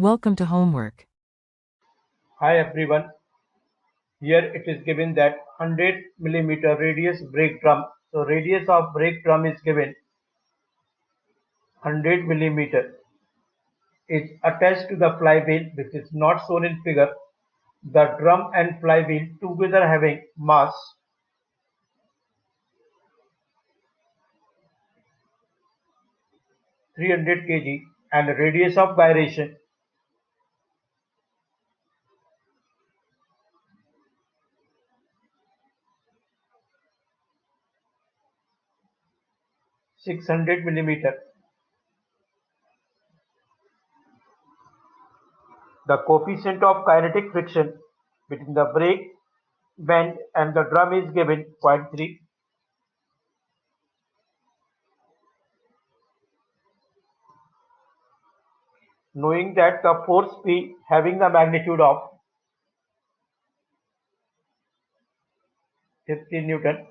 Welcome to homework. Hi everyone, here it is given that 100 millimeter radius brake drum. So radius of brake drum is given 100 millimeter. Is attached to the flywheel which is not shown in figure. The drum and flywheel together having mass 300 kg and radius of gyration 600 millimeter. The coefficient of kinetic friction between the brake band and the drum is given 0.3. Knowing that the force P having the magnitude of 50 Newton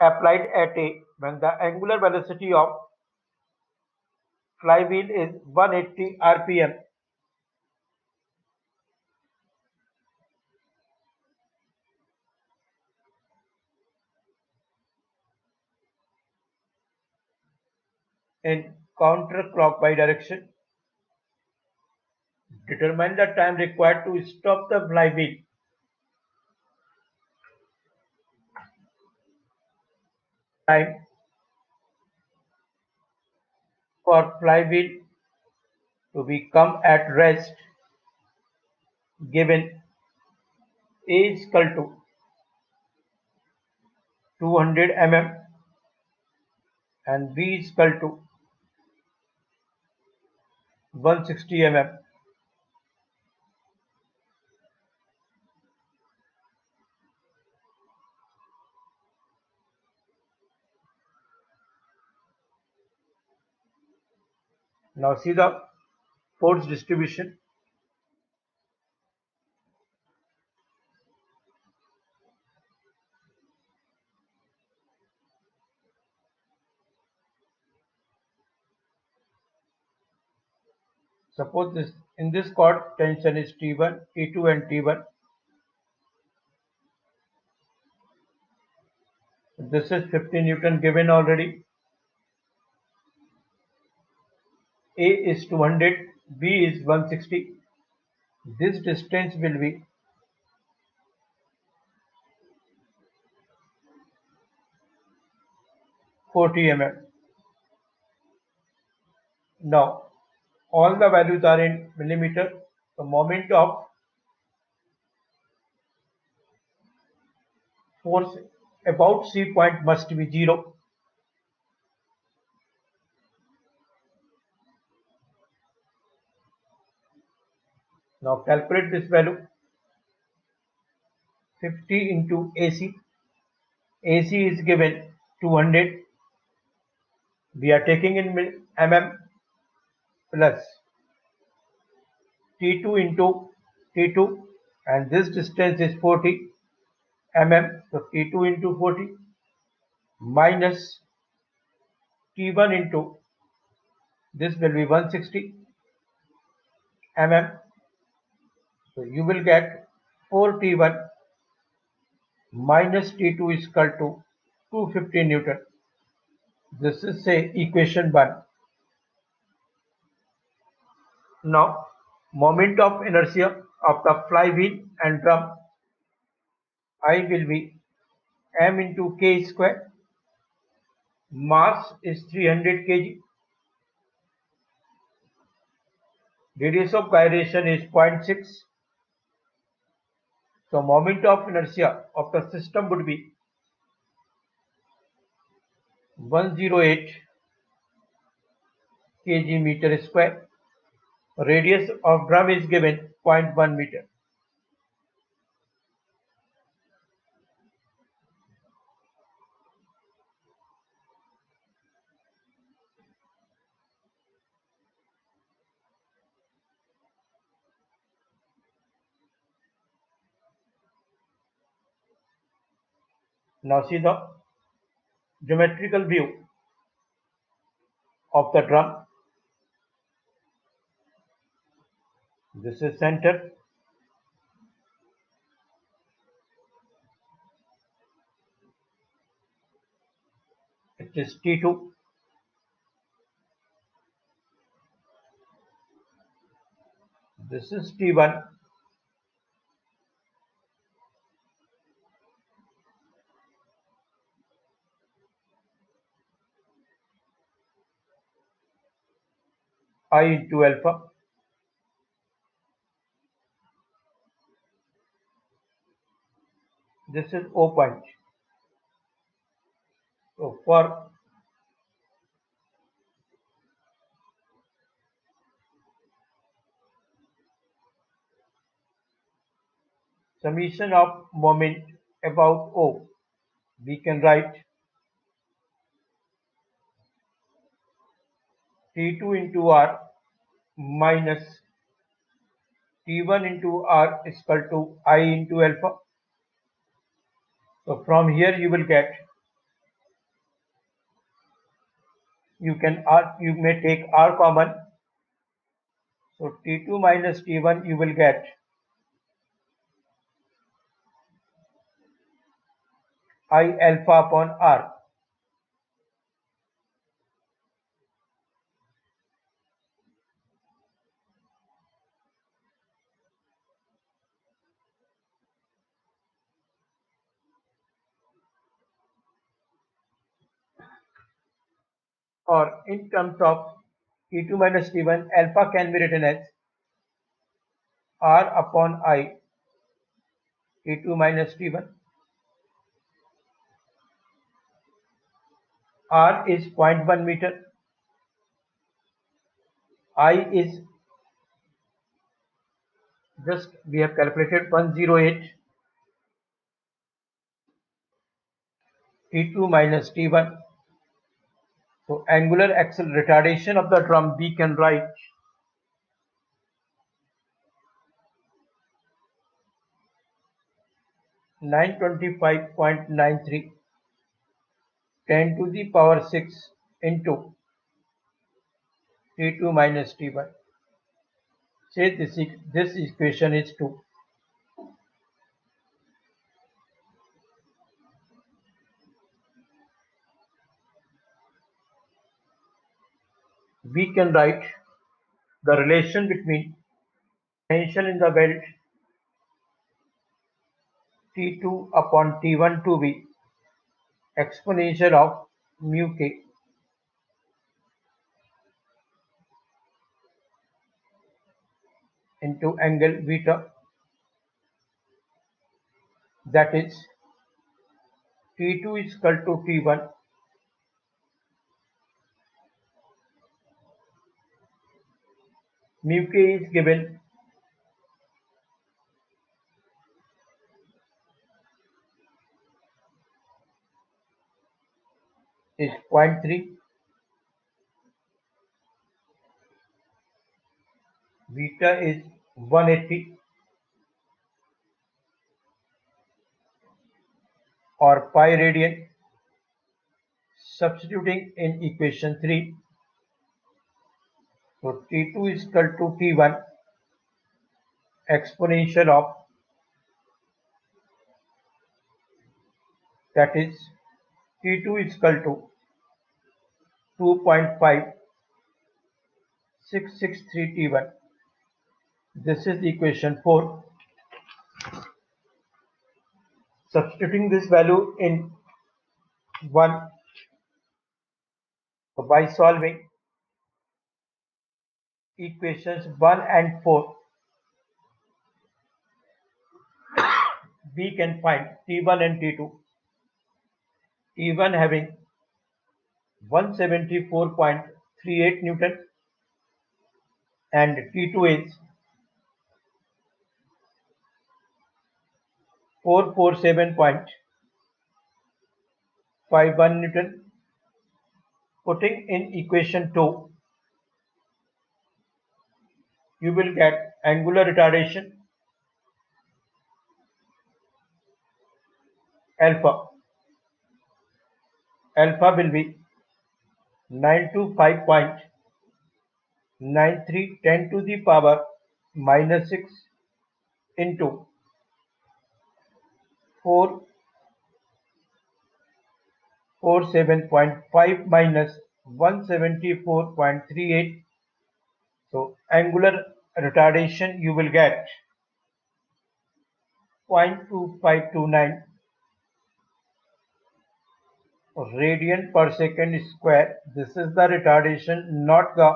applied at A when the angular velocity of flywheel is 180 rpm. In counterclockwise direction. Determine the time required to stop the flywheel. Time for flywheel to become at rest given A is equal to 200 mm and B is equal to 160 mm. Now see the force distribution. Suppose this in this cord tension is T1, T2 and T1. This is 50 Newton given already. A is 200, B is 160. This distance will be 40 mm. Now all the values are in millimeter. The moment of force about C point must be 0. Now calculate this value. 50 into AC. AC is given 200. We are taking in mm plus T2 into T2 and this distance is 40 mm. So T2 into 40 minus T1 into this will be 160 mm. So you will get 4T1 minus T2 is equal to 250 Newton. This is say equation 1. Now moment of inertia of the flywheel and drum I will be m into k square. Mass is 300 kg. Radius of gyration is 0.6. So moment of inertia of the system would be 108 kg meter square. Radius of drum is given 0.1 meter. Now see the geometrical view of the drum. This is center. It is T2. This is T1. I into alpha. This is O point. So for summation of moment about O, we can write T2 into R minus T1 into R is equal to I into alpha. So from here you will get, you may take R common. So T2 minus T1 you will get I alpha upon R. Or in terms of T2 minus T1, alpha can be written as R upon I T2 minus T1. R is 0.1 meter. I is just, we have calculated 108. T2 minus T1. So angular axle retardation of the drum we can write 925.93 10 to the power 6 into T2 minus T1. Say this equation is 2. We can write the relation between tension in the belt T2 upon T1 to be exponential of mu k into angle beta, that is T2 is equal to T1 mu k is given is 0.3, beta is 180 or pi radian. Substituting in equation 3, so T2 is equal to T1 exponential of, that is T2 is equal to 2.5663 T1. This is equation 4. Substituting this value in 1, so by solving equations 1 and 4, we can find T1 and T2. T1 having 174.38 Newton and T2 is 447.51 Newton. Putting in equation 2, you will get angular retardation alpha. Alpha will be 925.93 10 to the power minus 6 into 447.5 minus 174.38. So angular retardation you will get 0.2529 radian per second square. This is the retardation, not the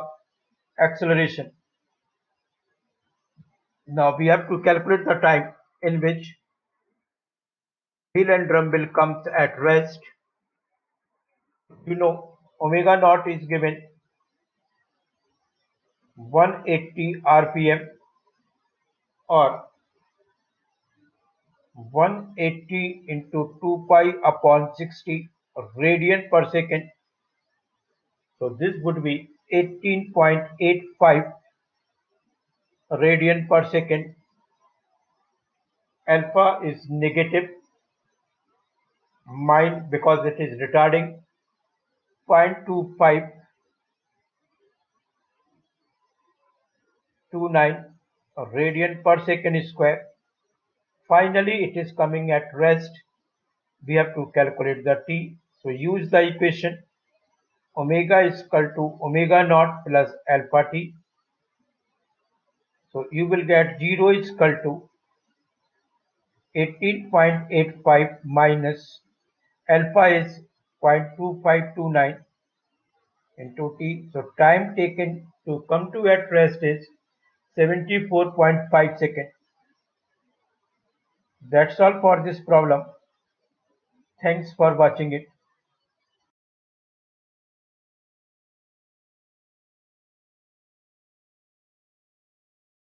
acceleration. Now we have to calculate the time in which wheel and drum will come at rest. Omega naught is given 180 rpm or 180 into 2 pi upon 60 radian per second. So this would be 18.85 radian per second. Alpha is negative, mine because it is retarding, 0.2529 radian per second square. Finally, it is coming at rest. We have to calculate the t. So use the equation omega is equal to omega naught plus alpha t. So you will get 0 is equal to 18.85 minus alpha is 0.2529 into t. So time taken to come to at rest is 74.5 seconds. That's all for this problem. Thanks for watching it.